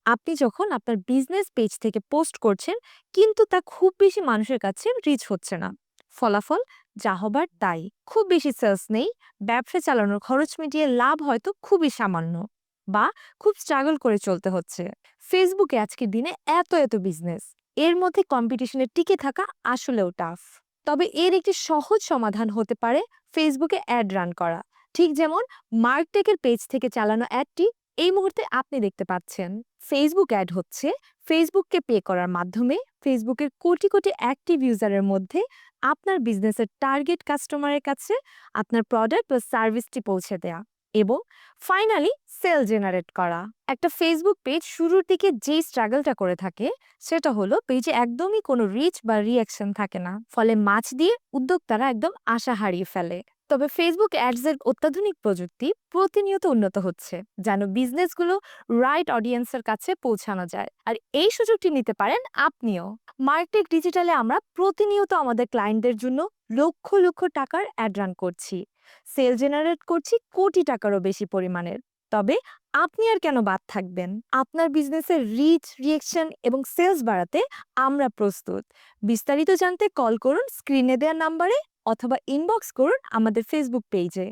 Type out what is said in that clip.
আপনি যখন আপনার বিজনেস পেজ থেকে পোস্ট করছেন কিন্তু তা খুব বেশি মানুষের কাছে রিচ হচ্ছে না, ফলাফল যা হবার তাই, খুব বেশি সেলস নেই, ব্যবসা চালানোর খরচ মিটিয়ে লাভ হয়তো খুবই সামান্য, বা খুব স্ট্রাগল করে চলতে হচ্ছে। ফেসবুকে আজকের দিনে এত এত বিজনেস, এর মধ্যে কম্পিটিশনে টিকে থাকা আসলেও টাফ। তবে এর একটি সহজ সমাধান হতে পারে ফেসবুকে অ্যাড রান করা, ঠিক যেমন মার্কটেকের পেজ থেকে চালানো অ্যাডটি এই মুহূর্তে আপনি দেখতে পাচ্ছেন। ফেসবুক অ্যাড হচ্ছে ফেসবুককে পে করার মাধ্যমে ফেসবুকের কোটি কোটি অ্যাক্টিভ ইউজারের মধ্যে আপনার বিজনেসের টার্গেট কাস্টমারের কাছে আপনার প্রোডাক্ট বা সার্ভিসটি পৌঁছে দেয়া এবং ফাইনালি সেল জেনারেট করা। একটা ফেসবুক পেজ শুরুর দিকে যেই স্ট্রাগলটা করে থাকে সেটা হলো পেজে একদমই কোনো রিচ বা রিঅ্যাকশন থাকে না, ফলে মাছ দিয়ে উদ্যোক্তারা একদম আশা হারিয়ে ফেলে। তবে ফেসবুক অ্যাডস এর অত্যাধুনিক প্রযুক্তি প্রতিনিয়ত উন্নত হচ্ছে যেন বিজনেসগুলো রাইট অডিয়েন্সের কাছে পৌঁছানো যায়, আর এই সুযোগটি নিতে পারেন আপনিও। মার্কেট ডিজিটালে আমরা প্রতিনিয়ত আমাদের ক্লায়েন্টদের জন্য লক্ষ লক্ষ টাকার অ্যাড রান করছি, সেল জেনারেট করছি কোটি টাকারও বেশি পরিমাণের। তবে আপনি আর কেন বাদ থাকবেন? আপনার বিজনেসের রিচ, রিঅ্যাকশন এবং সেলস বাড়াতে আমরা প্রস্তুত। বিস্তারিত জানতে কল করুন স্ক্রিনে দেওয়া নাম্বারে অথবা ইনবক্স করুন আমাদের ফেসবুক পেজে।